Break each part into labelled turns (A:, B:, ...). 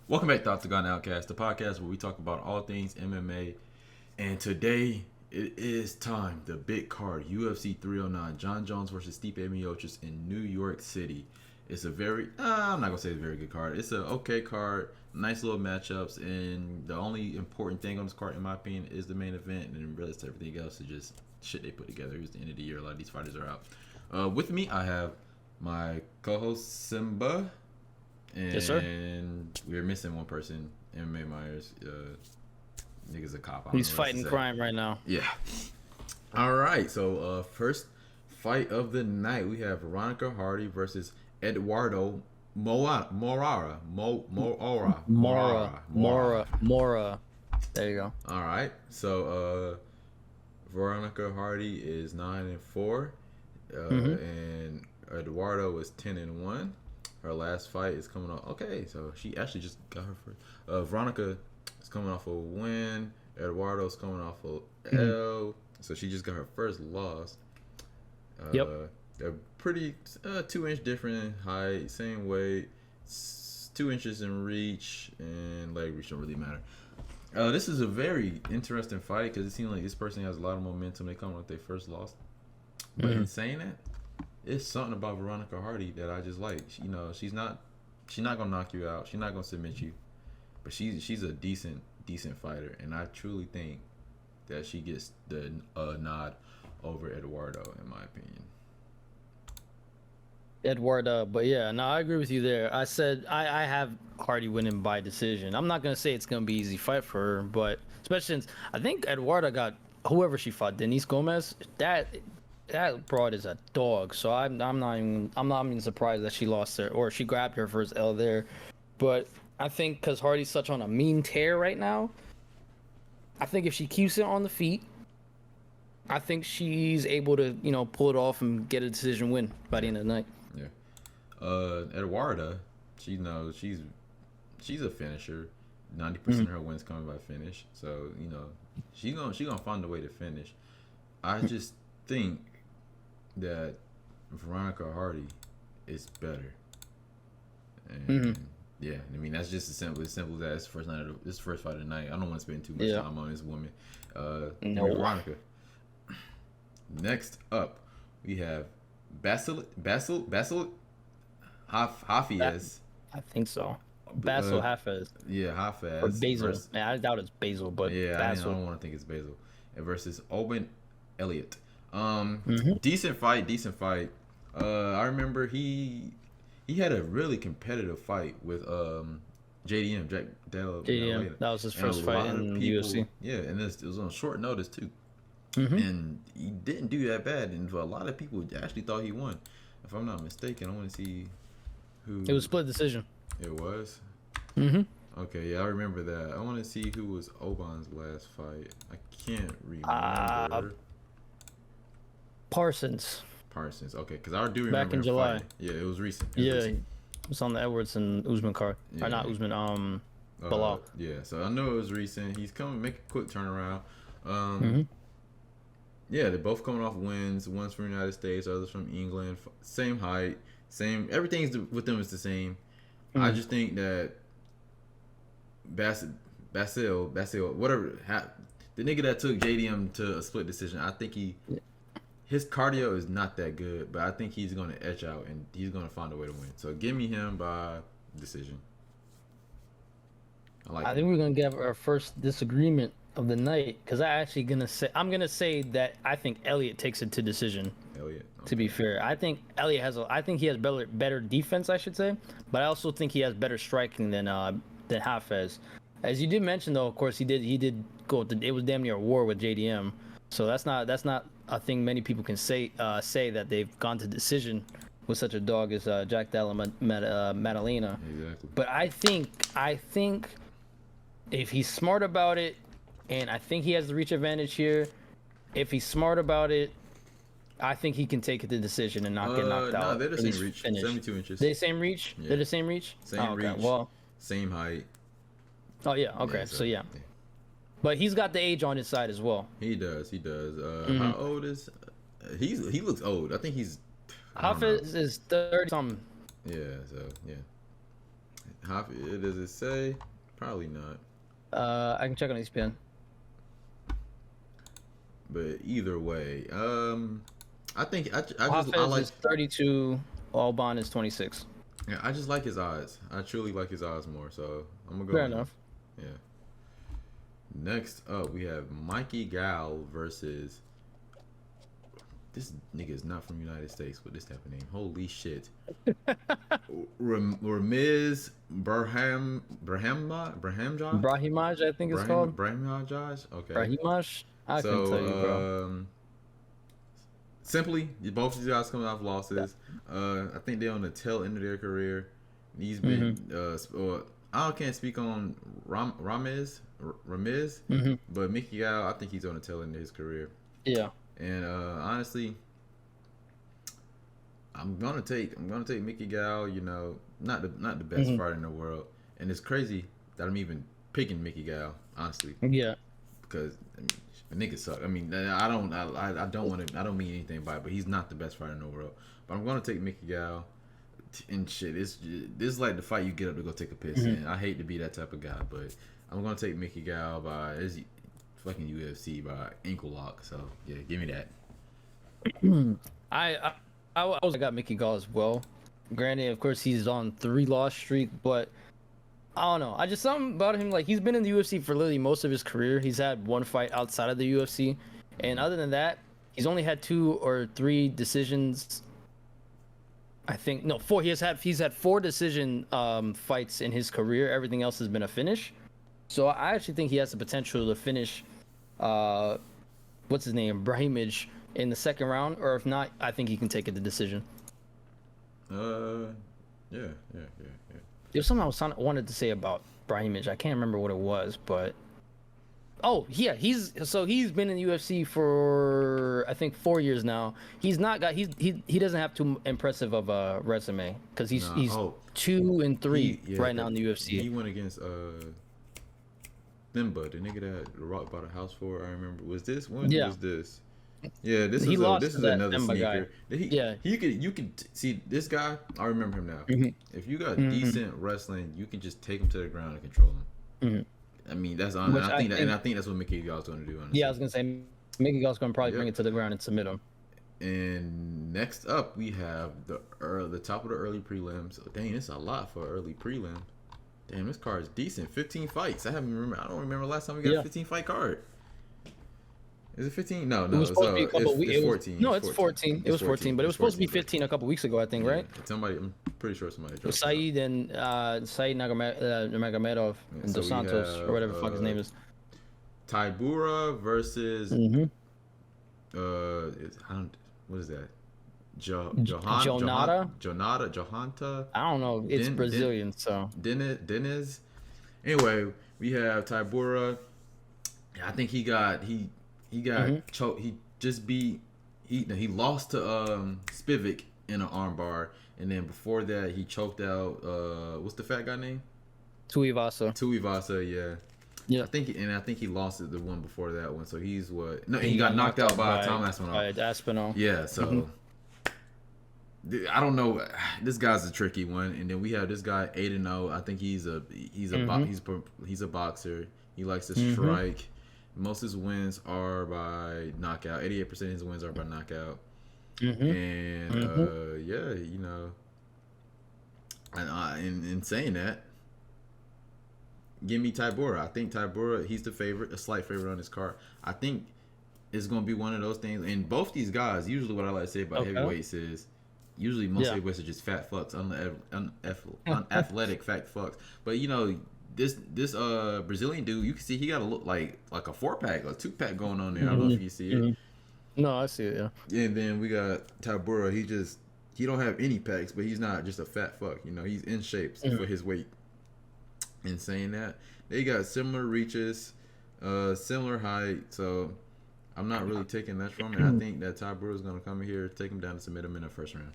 A: Welcome back to Octagon Outcast, the podcast where we talk about all things MMA. And today it is time, the big card, UFC 309, John Jones versus Stipe Miocic in New York City. It's a very, I'm not going to say it's a very good card. It's an okay card, nice little matchups, and the only important thing on this card, in my opinion, is the main event, and the rest everything else is just shit they put together. It's the end of the year. A lot of these fighters are out. With me, I have my co-host, Svmba. And
B: Yes, sir.
A: we're missing one person, MMA Myers. Nigga's a cop.
B: He's fighting crime right now.
A: Yeah. All right. So first fight of the night, we have Veronica Hardy versus Eduardo Mora.
B: There you go.
A: All right. So Veronica Hardy is 9-4, and Eduardo is 10-1. Her last fight is coming off. Okay, so she actually just got her first. Veronica is coming off a win. Eduardo's coming off a L. So she just got her first loss.
B: Yep.
A: They're pretty 2-inch different in height, same weight, 2 inches in reach, and leg reach don't really matter. This is a very interesting fight because it seems like this person has a lot of momentum. They come with their first loss. But in saying that, it's something about Veronica Hardy that I just like. You know, she's not gonna knock you out. She's not gonna submit you, but she's a decent fighter, and I truly think that she gets the nod over Eduardo, in my opinion.
B: Eduardo, but yeah, no, I agree with you there. I said I have Hardy winning by decision. I'm not gonna say it's gonna be an easy fight for her, but especially since I think Eduardo got whoever she fought, Denise Gomez. That broad is a dog, so I'm not even surprised that she lost there or she grabbed her first L there. But I think because Hardy's such on a mean tear right now, I think if she keeps it on the feet, I think she's able to pull it off and get a decision win by the end of the night.
A: Yeah. Eduardo, she knows she's a finisher. 90% of her wins coming by finish, so she's gonna find a way to finish. I just think that Veronica Hardy is better, and yeah, I mean that's just as simple as that. It's this first fight of the night. I don't want to spend too much time on this woman.
B: No.
A: Veronica. Next up, we have Basil Hafiz.
B: I think so. Basil Hafez.
A: Yeah, Hafez.
B: Or Basil. I doubt it's Basil, but
A: yeah,
B: Basil.
A: I don't want to think it's Basil. And versus Owen Elliott. Decent fight. I remember he had a really competitive fight with JDM, Jack Della.
B: JDM. That was his first fight in the UFC.
A: Yeah, and it was on short notice too. And he didn't do that bad, and a lot of people actually thought he won. If I'm not mistaken, I want to see who.
B: It was split decision.
A: It was. Okay, yeah, I remember that. I want to see who was Oban's last fight. I can't remember.
B: Parsons.
A: Okay, because I do remember
B: back in July.
A: Fighting. Yeah, it was recent.
B: It was on the Edwards and Usman card.
A: Yeah.
B: Or not Usman. Bilal.
A: Yeah, so I know it was recent. He's coming, make a quick turnaround. Yeah, they're both coming off wins. One's from the United States, others from England. Same height, same everything's with them is the same. I just think that Basil, whatever, the nigga that took JDM to a split decision. I think his cardio is not that good, but I think he's gonna edge out and he's gonna find a way to win. So give me him by decision.
B: I think we're gonna get our first disagreement of the night because I'm gonna say that I think Elliott takes it to decision.
A: Elliott. Okay.
B: To be fair, I think Elliott he has better defense, I should say, but I also think he has better striking than Hafez. As you did mention, though, of course he did go. It was damn near a war with JDM, so that's not a thing many people can say that they've gone to decision with such a dog as Jack Della Maddalena.
A: Exactly.
B: But I think if he's smart about it, and I think he has the reach advantage here. If he's smart about it, I think he can take it to decision and not get knocked out.
A: No, they're the same reach.
B: Finish.
A: 72 inches.
B: They're the same reach?
A: Yeah.
B: They're the same reach?
A: Same reach.
B: Well,
A: same height.
B: Oh, yeah. Okay.
A: Yeah,
B: So, yeah. But he's got the age on his side as well.
A: He does. How old is he looks old. I think he's
B: Hafez is 30 something.
A: Yeah, so yeah. How does it say? Probably not.
B: I can check on ESPN.
A: But either way, I think I
B: Hafez
A: like.
B: is 32. Alban is 26.
A: Yeah, I just like his odds. I truly like his odds more. So I'm gonna go.
B: Fair
A: with him.
B: enough.
A: Yeah. Next up, we have Mikey Gal versus. This nigga is not from the United States with this type of name. Holy shit. Ramiz
B: Brahimaj, I think it's called.
A: Brahimaj? Okay.
B: Brahimaj? I couldn't tell you, bro.
A: Simply, both of these guys coming off losses. I think they're on the tail end of their career. He's been, I can't speak on Ramiz, but Mickey Gal, I think he's on the tail end of his career.
B: Yeah.
A: And honestly, I'm gonna take Mickey Gal. You know, not the best fighter in the world, and it's crazy that I'm even picking Mickey Gal. Honestly,
B: yeah,
A: because I mean, the nigga suck. I mean, I don't want to. I don't mean anything by it, but he's not the best fighter in the world. But I'm gonna take Mickey Gal. And shit, this is like the fight you get up to go take a piss. And I hate to be that type of guy, but I'm gonna take Mickey Gal by fucking UFC by ankle lock. So yeah, give me that.
B: I also got Mickey Gall as well. Granted, of course, he's on 3-loss streak, but I don't know. I just something about him, like he's been in the UFC for literally most of his career. He's had one fight outside of the UFC, and other than that, he's only had 2 or 3 decisions. I think no 4. He's had 4 decision fights in his career. Everything else has been a finish. So I actually think he has the potential to finish. What's his name? Brahimaj in the second round, or if not, I think he can take it to decision.
A: Yeah.
B: There's something I wanted to say about Brahimaj. I can't remember what it was, but yeah, he's been in the UFC for I think 4 years now. He doesn't have too impressive of a resume because he's 2-3 right now in the UFC.
A: He went against Svmba, the nigga that The Rock bought a house for. I remember. Was this one?
B: Yeah.
A: Was this? Yeah, this is
B: that
A: another
B: Svmba
A: sneaker.
B: guy.
A: You could see this guy. I remember him now. If you got decent wrestling, you can just take him to the ground and control him. I mean, that's on. I think that's what Mickey Gall's going to do. Honestly.
B: Yeah, I was gonna say Mickey Gall's going to probably bring it to the ground and submit him.
A: And next up, we have the top of the early prelims. Dang, it's a lot for early prelim. Damn, this card is decent. 15 fights. I don't remember last time we got a 15 fight card. Is it 15? No,
B: it was supposed to be a couple weeks.
A: It's 14.
B: No, it's 14. It was 14, but it was supposed to be 15 a couple weeks ago, I think, right?
A: I'm pretty sure somebody dropped
B: Saeed and Saeed Nurmagomedov and Dos Santos, or whatever the fuck his name is.
A: Tybura versus what is that?
B: Jonata?
A: Johanta?
B: I don't know. It's Brazilian, so.
A: Deniz. Anyway, we have Tybura. I think he got choked. He lost to Spivak in an armbar, and then before that he choked out what's the fat guy name? Tuivasa, yeah.
B: Yeah.
A: I think he lost it the one before that one. So he's what? No, he got knocked out by Tom Aspinall.
B: By Aspinall.
A: Yeah, so I don't know. This guy's a tricky one, and then we have this guy 8-0. I think he's a boxer. He likes to strike. Most of his wins are by knockout. 88% of his wins are by knockout. And yeah, you know, and in saying that, give me Tybura. I think Tybura, he's the favorite, a slight favorite on this card. I think it's gonna be one of those things. And both these guys, usually what I like to say about heavyweights is, usually most heavyweights are just fat fucks, unathletic fat fucks. But you know, this Brazilian dude, you can see he got a look like a 4-pack, a 2-pack going on there. I don't know if you see it.
B: No, I see it. Yeah.
A: And then we got Tybura. He don't have any packs, but he's not just a fat fuck. You know, he's in shape for his weight. In saying that, they got similar reaches, similar height. So I'm not really taking that from it. I think that Tybura is gonna come in here, take him down, and submit him in the first round.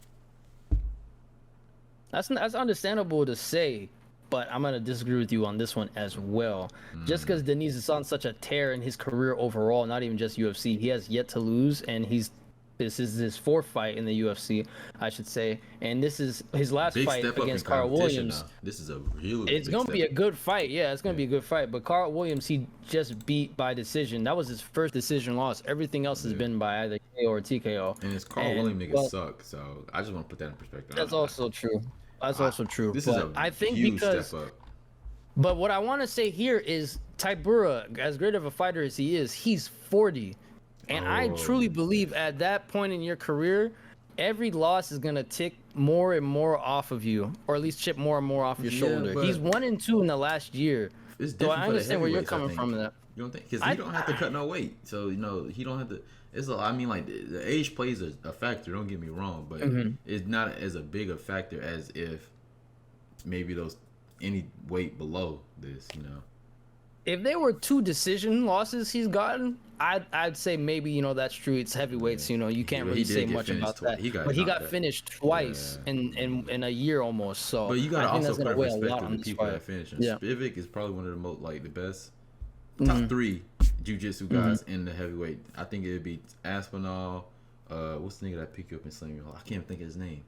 B: That's understandable to say, but I'm gonna disagree with you on this one as well. Just because Deniz is on such a tear in his career overall, not even just UFC, he has yet to lose, and he's This is his fourth fight in the UFC, I should say, and this is his last
A: Big
B: fight
A: step up in
B: against Carl
A: competition
B: Williams.
A: now. This is a really
B: It's
A: big
B: gonna
A: step
B: be a
A: up.
B: good fight. Yeah, it's gonna be a good fight. But Carl Williams, he just beat by decision. That was his first decision loss. Everything else has been by either KO or TKO.
A: And his Carl Williams niggas suck. So I just want to put that in perspective.
B: That's also true. That's also true.
A: This
B: but
A: is a
B: I think
A: huge
B: because,
A: step up.
B: But what I want to say here is Tybura, as great of a fighter as he is, he's 40. And I truly believe at that point in your career, every loss is gonna tick more and more off of you, or at least chip more and more off your shoulder. He's 1-2 in the last year. So I understand where you're coming from in that.
A: You don't think? Because he don't have to cut no weight. So he don't have to. I mean, like the age plays a factor. Don't get me wrong, but it's not as a big a factor as if maybe any weight below this.
B: If there were 2 decision losses he's gotten, I'd say maybe that's true. It's heavyweights. You can't really say much about that. But he got finished twice in a year almost. So
A: but you gotta also put respect to the people
B: fight.
A: that finish. And Spivak is probably one of the most the best top 3 jiu-jitsu guys in the heavyweight. I think it'd be Aspinall. What's the nigga that picked you up in Slam? I can't think of his name.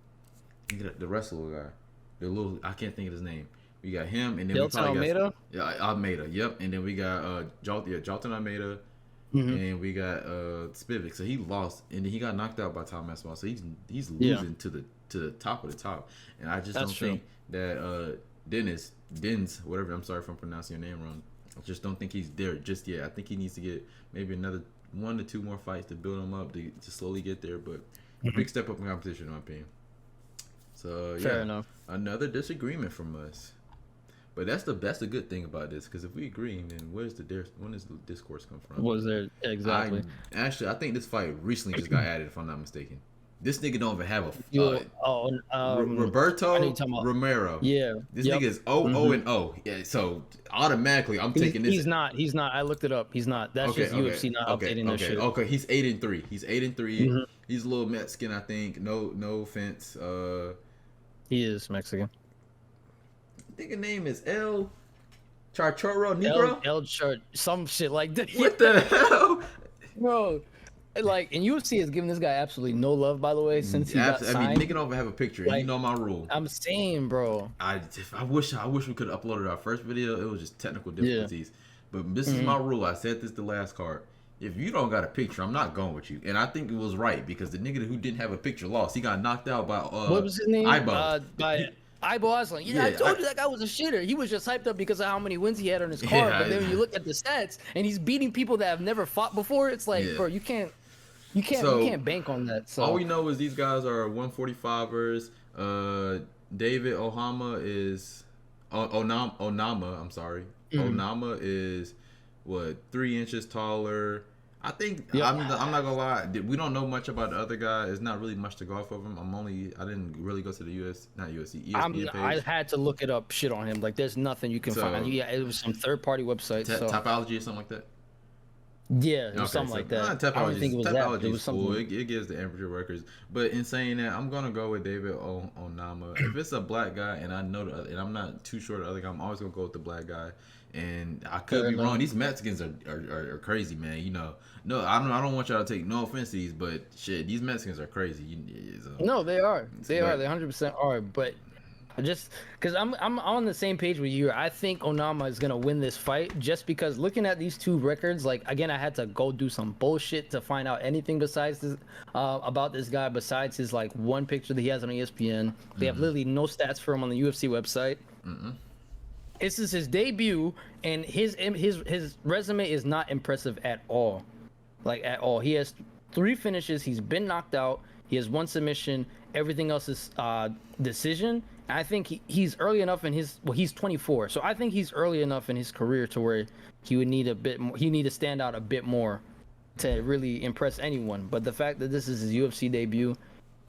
A: The wrestler guy. I can't think of his name. We got him, and then we probably
B: Almeida?
A: got Almeida. Yep, and then we got Jalton Almeida, and we got Spivak. So he lost, and then he got knocked out by Tom Aspinall. So he's losing to the top of the top, and I just don't think that Dennis, whatever. I'm sorry if I'm pronouncing your name wrong. I just don't think he's there just yet. I think he needs to get maybe another 1 to 2 more fights to build him up to slowly get there. But big step up in competition, in my opinion. So
B: Fair enough.
A: Another disagreement from us. But that's the good thing about this, because if we agree, then when does the discourse come from?
B: Was there exactly?
A: I think this fight recently just got added, if I'm not mistaken. This nigga don't even have Roberto Romero.
B: Yeah,
A: this nigga is 0-0. Yeah, so automatically I'm taking this.
B: He's not. I looked it up. He's not. That's just UFC not updating their shit.
A: Okay, he's 8-3. He's 8-3. He's a little Mexican, I think. No offense.
B: He is Mexican.
A: I think his name is El Charchoro Negro.
B: El some shit like that.
A: What the hell,
B: bro? Like, and UFC has given this guy absolutely no love, by the way, since he got signed.
A: I mean, nigga don't have a picture. You know my rule.
B: I'm saying, bro.
A: I wish we could have uploaded our first video. It was just technical difficulties. But this is my rule. I said this the last card. If you don't got a picture, I'm not going with you. And I think it was right, because the nigga who didn't have a picture lost. He got knocked out by
B: what was his name?
A: Ibo.
B: Ibo Aslan. Yeah, I told you that guy was a shitter. He was just hyped up because of how many wins he had on his card. But then when you look at the stats and he's beating people that have never fought before, it's like, bro, you can't bank on that. So
A: all we know is these guys are 145ers. David Ohama is Onama. I'm sorry. Onama is 3 inches taller. I think I'm not gonna lie. We don't know much about the other guy. It's not really much to go off of him. I didn't really go to the ESPN page.
B: I had to look it up shit on him. Like, there's nothing you can find. Yeah, it was some third-party website.
A: Topology or something like that.
B: Yeah, it was something like that. I don't think it was that. It was something.
A: Cool. It gives the amateur records. But in saying that, I'm gonna go with David Onama. If it's a black guy, and I know and I'm not too sure the other guy, I'm always gonna go with the black guy. And I could be wrong. These Mexicans are crazy, man. No, I don't want y'all to take no offense to these, but shit, these Mexicans are crazy.
B: No, they are. They 100% are. But just because I'm on the same page with you, I think Onama is gonna win this fight, just because looking at these 2 records, like, again, I had to go do some bullshit to find out anything besides this about this guy, besides his 1 picture that he has on ESPN. They have literally no stats for him on the UFC website. This is his debut, and his resume is not impressive at all. At all. He has 3 finishes. He's been knocked out. He has 1 submission. Everything else is decision. And I think he's early enough in his. Well, he's 24, so I think he's early enough in his career to where he would need a bit more. He need to stand out a bit more to really impress anyone. But the fact that this is his UFC debut,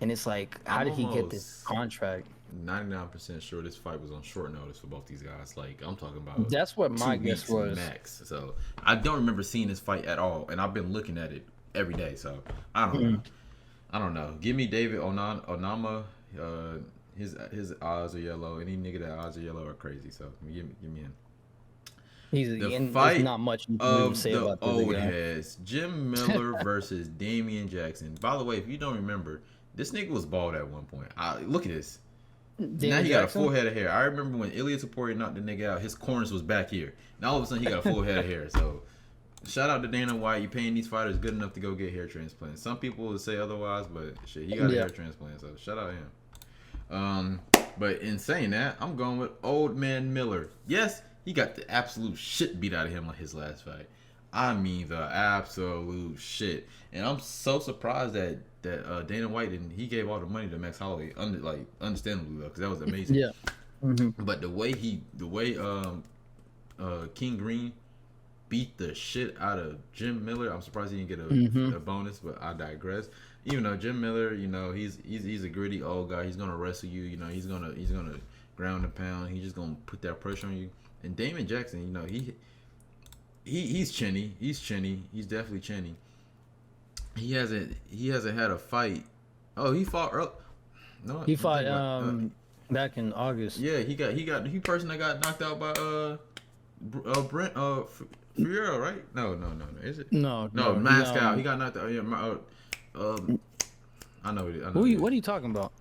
B: and it's like, how did he get this contract?
A: 99% sure this fight was on short notice for both these guys. I'm talking about.
B: That's what my guess was.
A: Max. So I don't remember seeing this fight at all, and I've been looking at it every day. So I don't know. Give me David Onama. His eyes are yellow. Any nigga that eyes are yellow are crazy. So give me him. The
B: and there's
A: fight
B: not much you can really
A: of
B: say
A: the
B: about this
A: old
B: guy.
A: heads, Jim Miller versus Damian Jackson. By the way, if you don't remember, this nigga was bald at one point. Look at this. Now
B: Damon
A: he got a
B: Jackson.
A: full head of hair. I remember when Ilya Taporia knocked the nigga out, his corners was back here. Now all of a sudden he got a full head of hair. So shout out to Dana White. You paying these fighters good enough to go get hair transplants. Some people would say otherwise, but shit, he got a
B: Yeah.
A: hair transplant. So shout out him. But in saying that, I'm going with Old Man Miller. Yes, he got the absolute shit beat out of him on his last fight. I mean the absolute shit. And I'm so surprised that Dana White he gave all the money to Max Holloway. Understandably though, because that was amazing.
B: Yeah.
A: But the way King Green beat the shit out of Jim Miller, I'm surprised he didn't get a bonus. But I digress. Even though Jim Miller, he's a gritty old guy. He's gonna wrestle you. He's gonna ground and pound. He's just gonna put that pressure on you. And Damon Jackson, he's chinny. He's chinny. He's definitely chinny. He hasn't had a fight. Oh, he fought early. No,
B: He fought back in August.
A: Yeah, he person that got knocked out by Brent Ferrero, right? No. Is it?
B: No,
A: Moscow. He got knocked out. Yeah, I know.
B: What are you talking about?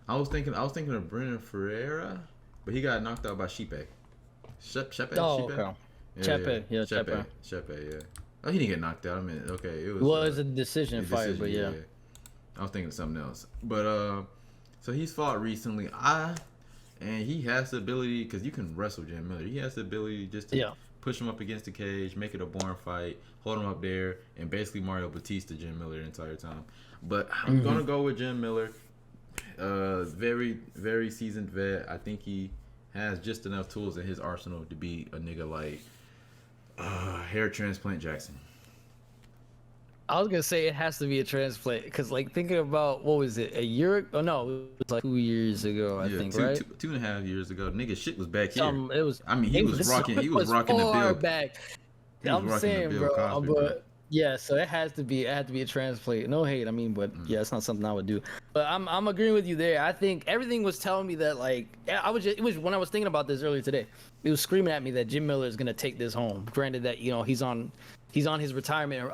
A: I was thinking of Brendan Ferreira, but he got knocked out by Shepe. Shepe.
B: Oh, okay. Chepe, yeah.
A: Shepe, yeah. Oh, he didn't get knocked out. I mean, okay, it was.
B: Well, it's a decision fight, but yeah.
A: I was thinking of something else, but so he's fought recently. And he has the ability, because you can wrestle Jim Miller. He has the ability just to push him up against the cage, make it a boring fight, hold him up there, and basically Mario Batista Jim Miller the entire time. But I'm gonna go with Jim Miller. Very, very seasoned vet. I think he has just enough tools in his arsenal to be a nigga like hair transplant Jackson.
B: I was gonna say it has to be a transplant because, like, thinking about what was it, a year? Oh no, it was like 2 years ago, I think, right?
A: 2.5 years ago. Nigga, shit was back here.
B: It was.
A: I mean, he was rocking the bill.
B: Back. I'm saying, bro, but yeah, so it had to be a transplant. No hate, I mean, but yeah, it's not something I would do. But I'm agreeing with you there. I think everything was telling me that, like, it was when I was thinking about this earlier today. It was screaming at me that Jim Miller is gonna take this home. Granted that he's on his retirement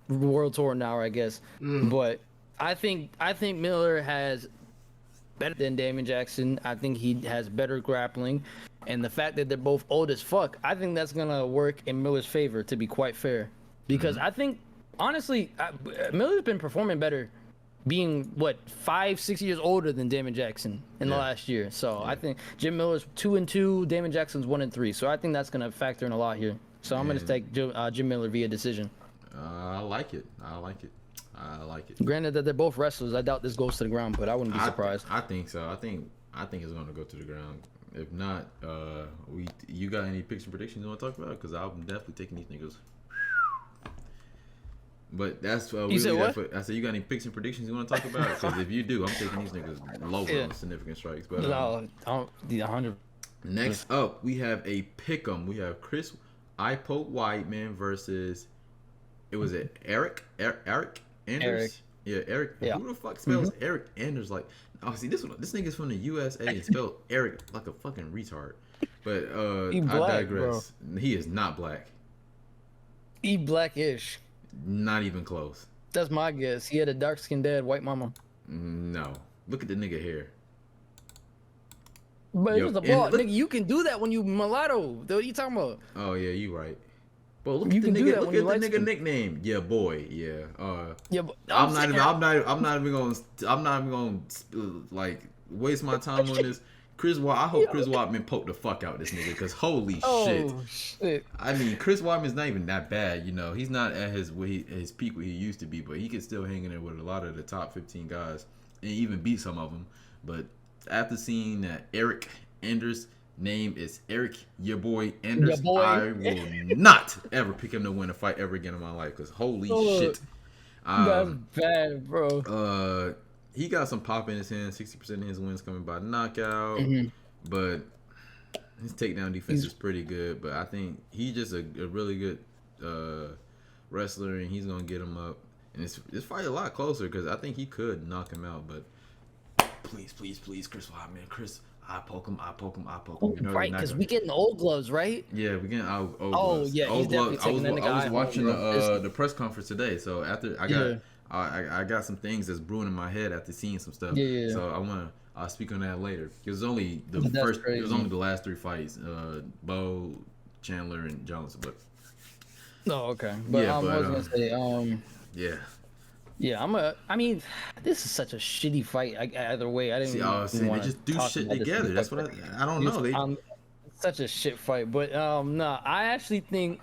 B: world tour now, I guess. But I think Miller has better than Damon Jackson. I think he has better grappling, and the fact that they're both old as fuck, I think that's gonna work in Miller's favor. To be quite fair, because I think honestly, Miller's been performing better, being 5-6 years older than Damon Jackson in the last year. So I think Jim Miller's 2-2, Damon Jackson's 1-3. So I think that's gonna factor in a lot here. So I'm going to take Jim Miller via decision.
A: I like it.
B: Granted that they're both wrestlers, I doubt this goes to the ground, but I wouldn't be surprised.
A: I think so. I think it's going to go to the ground. If not, you got any picks and predictions you want to talk about? Because I'm definitely taking these niggas. But that's
B: you said what?
A: I said, you got any picks and predictions you want to talk about? Because if you do, I'm taking these niggas lower on significant strikes. But
B: no, 100.
A: Next up, we have a pick'em. We have Chris Ipoh Whiteman versus Eric Anders.
B: Eric.
A: Yeah, Eric.
B: Yeah.
A: Who the fuck spells Eric Anders like? Oh, see this nigga's from the USA and spelled Eric like a fucking retard. But I digress. Bro. He is not black.
B: He blackish.
A: Not even close.
B: That's my guess. He had a dark skinned dad, white mama.
A: No. Look at the nigga hair.
B: But it was a ball. Nigga, you can do that when you mulatto. What are you talking about?
A: Oh yeah, you right. But look at the nigga. Look at the nigga nickname. Yeah, boy. Yeah.
B: Yeah. But
A: I'm not even gonna like waste my time on this. I hope Chris Weidman poked the fuck out this nigga because holy shit. I mean, Chris Weidman's not even that bad. He's not at his peak where he used to be, but he can still hang in there with a lot of the top 15 guys and even beat some of them. But after seeing that Eric Anders' name is Eric, your boy Anders, I will not ever pick him to win a fight ever again in my life because holy shit.
B: That's bad, bro.
A: He got some pop in his hand. 60% of his wins coming by knockout, but his takedown defense is pretty good. But I think he's just a really good wrestler, and he's gonna get him up. And this fight a lot closer because I think he could knock him out, but. Please, Chris Weidman. Chris, I poke him. You know,
B: Right, because we getting old gloves, right?
A: yeah, we getting old
B: Oh
A: gloves.
B: yeah, he's
A: Old
B: definitely
A: gloves.
B: taking that nigga
A: I was
B: eye home,
A: watching
B: bro.
A: the press conference today. So after
B: Yeah,
A: I got some things that's brewing in my head after seeing some stuff.
B: yeah.
A: So I'll speak on that later. It was only
B: That's
A: it was only
B: crazy.
A: the last three fights. Bo, Chandler, and Jones. But
B: Oh, okay. But
A: yeah,
B: I
A: but
B: was gonna say,
A: yeah.
B: yeah, I mean, this is such a shitty fight. Either way, I
A: See,
B: didn't
A: I was
B: even
A: saying they
B: want
A: just
B: to
A: do
B: talk
A: shit
B: about this in the
A: together. That's
B: fight.
A: what I don't know. They
B: It's such a shit fight. But no, I actually think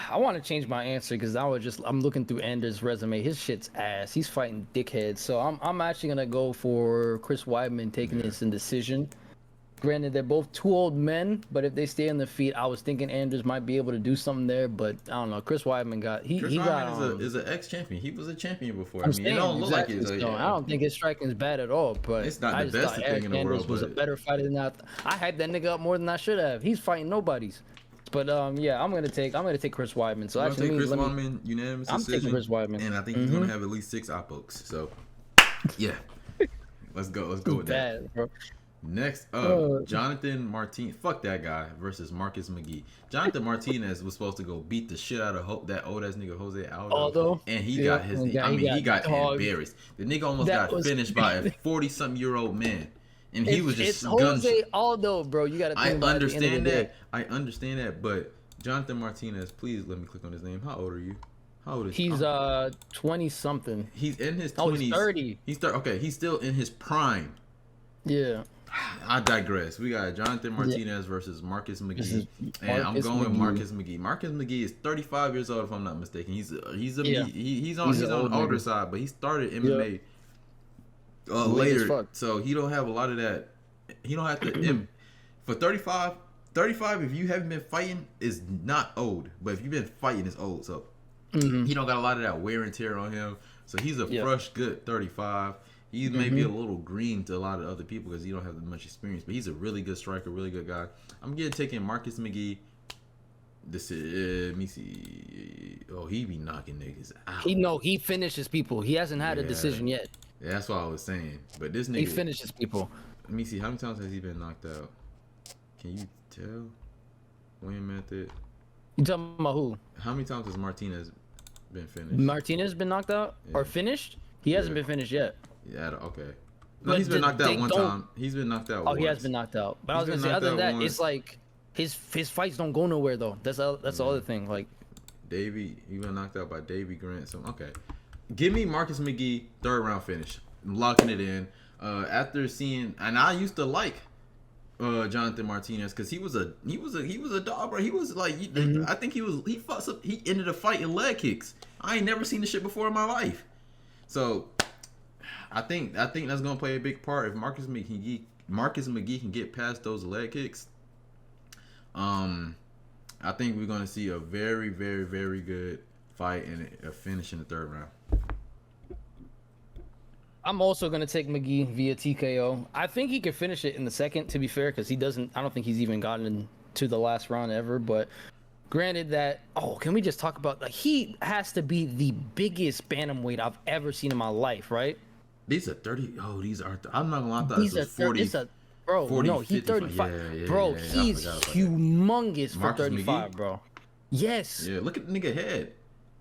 B: I want to change my answer because I'm looking through Anders' resume. His shit's ass. He's fighting dickheads. So I'm actually gonna go for Chris Weidman taking
A: Yeah.
B: this in decision. Granted, they're both two old men, but if they stay on their feet, I was thinking Anders might be able to do something there. But I don't know. Chris Weidman got
A: Chris
B: he got
A: Weidman is an ex champion. He was a champion before. I
B: I'm
A: mean, it
B: saying
A: don't look like
B: exactly.
A: it. So
B: So I
A: yeah,
B: don't think his striking is bad at all. But
A: it's not
B: I
A: the
B: just
A: best
B: thought
A: thing
B: Eric
A: in the
B: Anders
A: world,
B: was a
A: but
B: better fighter than that. I hyped that nigga up more than I should have. He's fighting nobodies. But yeah, I'm gonna take Chris Weidman. So
A: I'm gonna
B: actually,
A: take Chris
B: let me.
A: Weidman unanimous
B: I'm taking
A: decision,
B: Chris Weidman.
A: and I think he's gonna have at least 6 eye pokes. So yeah, let's go with that.
B: Bad, bro.
A: Next up,
B: Uh,
A: Jonathan Martinez. Fuck that guy versus Marcus McGee. Jonathan Martinez was supposed to go beat the shit out of that old ass nigga Jose Aldo,
B: Although,
A: and he
B: yeah,
A: got his.
B: and
A: He got
B: dogged.
A: embarrassed. The nigga almost
B: That
A: got
B: was
A: finished by a 40-something-year-old man, and he was
B: it's
A: just gun.
B: Jose Aldo, bro. You gotta think about it at the end of the day.
A: I understand that, but Jonathan Martinez, please let me click on his name. How old are you? How old is he?
B: He's 20 something.
A: He's in his 20s.
B: Oh, he's 30.
A: Okay, he's still in his prime.
B: Yeah.
A: I digress. We got Jonathan Martinez versus Marcus McGee, and I'm
B: Marcus
A: going with
B: McGee.
A: Marcus McGee. Marcus McGee is 35 years old, if I'm not mistaken. He's on
B: He's
A: the
B: an old
A: older
B: nigga.
A: side, but he started MMA
B: Late as
A: later,
B: fuck.
A: so he don't have a lot of that. He don't have to for 35. 35, if you haven't been fighting, is not old, but if you've been fighting, it's old. So he don't got a lot of that wear and tear on him. So he's a fresh, good 35. He's maybe a little green to a lot of other people because he don't have that much experience, but he's a really good striker, really good guy. I'm taking Marcus McGee. This is let me see. Oh, he be knocking niggas out.
B: He finishes people. He hasn't had a decision yet.
A: Yeah, that's what I was saying. But this nigga,
B: He finishes people.
A: let me see. How many times has he been knocked out? Can you tell? Win method.
B: You talking about who?
A: How many times has Martinez been finished?
B: Martinez been knocked out or finished? He hasn't been finished yet.
A: Yeah, okay. No,
B: But
A: he's been knocked out one
B: don't-
A: time. He's been knocked out
B: Oh,
A: once.
B: he has been knocked out. But I was
A: He's
B: gonna
A: been
B: say, other than
A: knocked
B: that,
A: out
B: it's like his fights don't go nowhere though. That's the other thing. Like,
A: Davey, he been knocked out by Davey Grant. So okay, give me Marcus McGee 3rd round finish. I'm locking it in. After seeing, and I used to like Jonathan Martinez because he was a dog, bro. He was like, I think he ended a fight in leg kicks. I ain't never seen this shit before in my life. So I think that's gonna play a big part if Marcus McGee can get past those leg kicks. I think we're gonna see a very, very, very good fight and a finish in the 3rd round.
B: I'm also gonna take McGee via TKO. I think he could finish it in the 2nd. To be fair, because I don't think he's even gotten to the last round ever. But granted that, can we just talk about he has to be the biggest bantamweight I've ever seen in my life, right?
A: These are 30. Oh, these are. I'm not gonna lie. I thought
B: He's
A: this was 40.
B: Bro,
A: 40,
B: no, he's
A: 55.
B: 35.
A: Yeah,
B: bro,
A: I
B: he's
A: forgot about that.
B: humongous for
A: Marcus
B: 35,
A: McGee?
B: bro. Yes,
A: Yeah, look at the nigga head.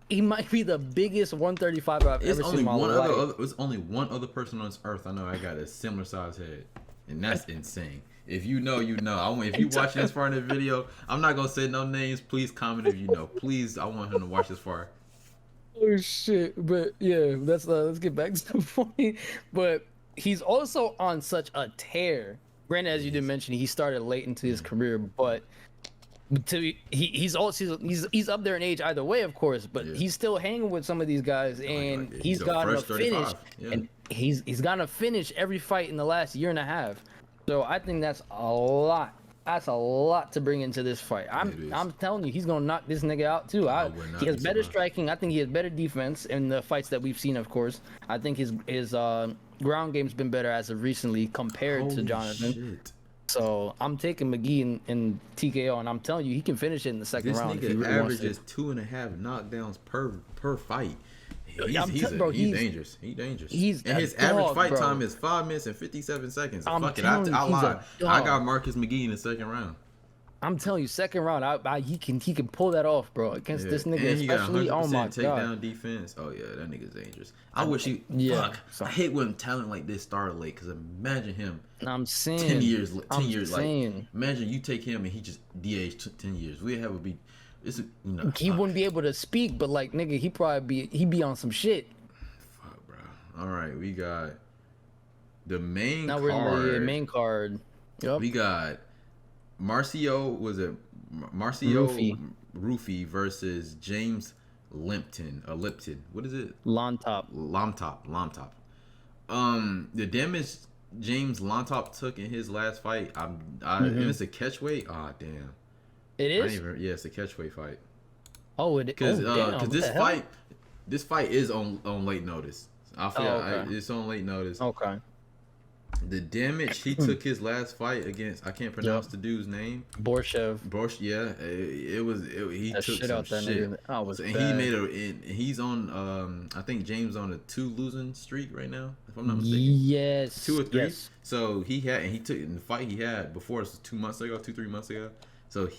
B: he might be the biggest 135 I've ever seen in my life.
A: There's only one other person on this earth I know I got a similar size head, and that's insane. If you know, you know. If you watching this far in the video, I'm not gonna say no names. Please comment if you know. Please, I want him to watch this far.
B: Oh shit! But yeah, let's get back to the point. But he's also on such a tear. Granted, as you did mention, he started late into his career, but he's up there in age either way, of course. But he's still hanging with some of these guys, and he's gotten a finish, and he's gotten a finish every fight in the last year and a half. So I think that's a lot. That's a lot to bring into this fight. I'm telling you, he's gonna knock this nigga out too. He has better striking. I think he has better defense in the fights that we've seen. Of course, I think his ground game's been better as of recently compared to Jonathan.
A: Shit.
B: So I'm taking McGee in TKO, and I'm telling you, he can finish it in the 2nd round.
A: This nigga averages 2.5 knockdowns per fight. He's dangerous. He's dangerous.
B: He's
A: and his average fight time is 5 minutes and 57 seconds. Fuck it, I lied. I got Marcus McGee in the second round.
B: I'm telling you, second round, he can pull that off, bro. Against this nigga, and especially. Oh my god,
A: takedown defense. Oh yeah, that nigga's dangerous. I wish he. Yeah, fuck. I hate when talent like this started late. Cause imagine him.
B: I'm saying
A: 10 years. Like imagine you take him and he just DH 10 years. We have a be.
B: He wouldn't be able to speak, but like nigga, he'd be on some shit.
A: Fuck, bro. All right, we got the main
B: now
A: card.
B: We're in the main card. Yep.
A: We got Marcio Rufy versus James Lipton. What is it? Lomtop. The damage James Lomtop took in his last fight. And it's a catchweight. Ah, damn.
B: It is.
A: Yeah, it's a catchweight fight.
B: Oh, it is.
A: Because this fight is on late notice. I feel it's on late notice.
B: Okay.
A: The damage he took his last fight against, I can't pronounce the dude's name.
B: Borshev.
A: Yeah, he took
B: shit
A: some
B: out that
A: shit.
B: Nigga.
A: And he's on I think James on a 2 losing streak right now, if I'm not mistaken.
B: Yes.
A: 2 or 3.
B: Yes. So
A: he took in the fight he had before, it was 3 months ago. So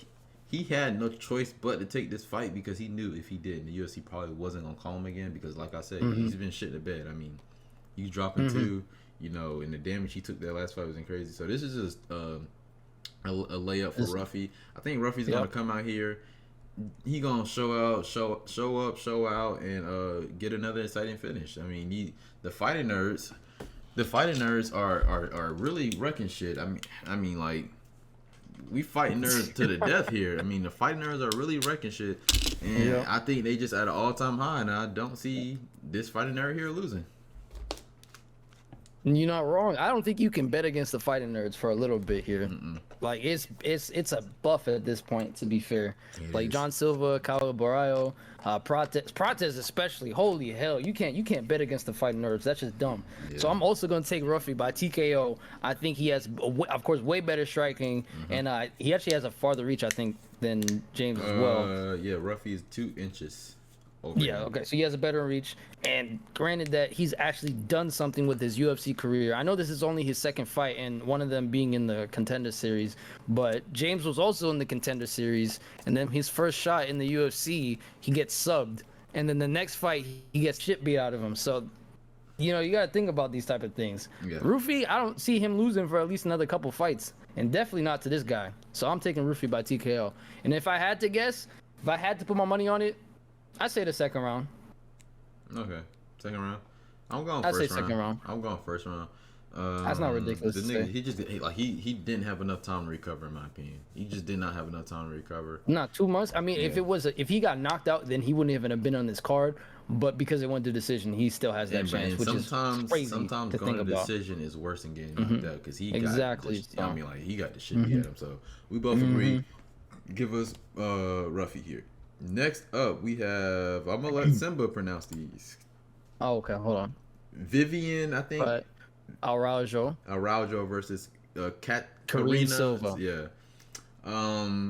A: he had no choice but to take this fight because he knew if he did, the UFC probably wasn't gonna call him again because, like I said, he's been shit in the bed. I mean, he's dropping 2. And the damage he took that last fight was crazy. So this is just a layup for Ruffy. I think Ruffy's gonna come out here. He gonna show out, and get another exciting finish. I mean, the fighting nerds are really wrecking shit. I mean, like we fighting nerds to the death here. I mean, the fighting nerds are really wrecking shit, and I think they just at an all-time high. And I don't see this fighting nerd here losing.
B: You're not wrong. I don't think you can bet against the fighting nerds for a little bit here. Like it's a buff at this point, to be fair. Like John Silva, Caio Borralho, Prates especially. Holy hell, you can't bet against the fighting nerds. That's just dumb. Yeah. So I'm also gonna take Ruffy by TKO. I think he has, of course, way better striking, and he actually has a farther reach, I think, than James as well.
A: Yeah, Ruffy is 2 inches.
B: Okay, so he has a better reach, and granted that he's actually done something with his UFC career. I know this is only his second fight, and one of them being in the Contender Series, but James was also in the Contender Series, and then his first shot in the UFC, he gets subbed, and then the next fight, he gets shit beat out of him. So, you gotta think about these type of things. Yeah. Rufy, I don't see him losing for at least another couple fights, and definitely not to this guy. So I'm taking Rufy by TKO. And if I had to guess, if I had to put my money on it, I say the second round.
A: Okay, second round. I'm going first round. I say second round. I'm going first round.
B: That's not ridiculous.
A: The nigga, he just he didn't have enough time to recover, in my opinion. He just did not have enough time to recover.
B: Not 2 months. I mean, if he got knocked out, then he wouldn't even have been on this card. But because it went to decision, he still has that chance, which is crazy
A: sometimes
B: to
A: going
B: think
A: to
B: about.
A: decision is worse than getting knocked out because he
B: exactly.
A: I mean, like he got the shit beat at him. So we both agree. Give us Ruffy here. Next up, we have. I'm gonna let Svmba pronounce these.
B: Oh, okay. Hold on.
A: Vivian, I think.
B: Araujo
A: versus
B: Karine Silva.
A: Yeah.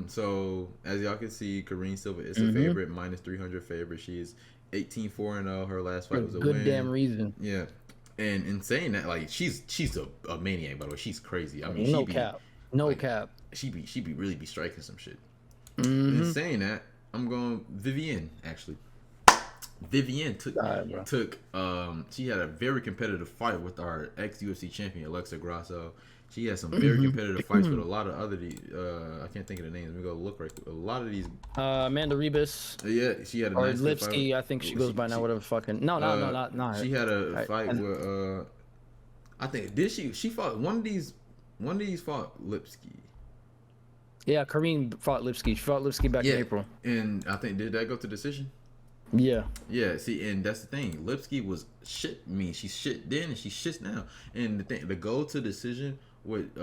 A: So as y'all can see, Karine Silva is a favorite, minus 300 favorite. She is 18-4-0. Her last fight was a win.
B: Good damn reason.
A: Yeah. And in saying that, like she's a maniac, by the way. She's crazy. I mean,
B: no cap.
A: She be really striking some shit. In saying that, I'm going Vivian, actually. Vivian took she had a very competitive fight with our ex-UFC champion, Alexa Grasso. She had some very competitive fights with a lot of other I can't think of the names. Let me go look right quick. A lot of these
B: Amanda Rebus.
A: Yeah, she had a
B: nice Lipsky, I think she goes by now, whatever fucking No, not
A: she had a fight with I think she fought one of these fought Lipsky.
B: Yeah, Karine fought Lipsky. She fought Lipsky back in April. And
A: I think, did that go to decision?
B: Yeah.
A: Yeah, see, and that's the thing. Lipsky was shit. I mean, she's shit then and she's shit now. And the thing, the go to decision with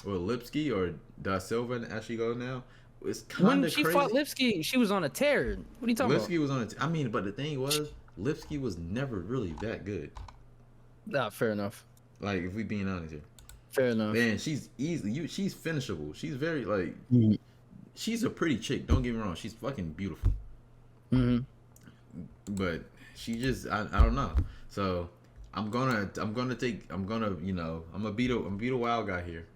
A: Lipsky or Da Silva and actually go now, it's kind of crazy.
B: When she fought Lipsky, she was on a tear. What are you talking about?
A: Lipsky was on a I mean, but the thing was, Lipsky was never really that good.
B: Nah, fair enough.
A: Like, if we being honest here.
B: Fair enough.
A: Man, she's she's finishable. She's very like, she's a pretty chick. Don't get me wrong. She's fucking beautiful. But I don't know. So I'm gonna beat a wild guy here.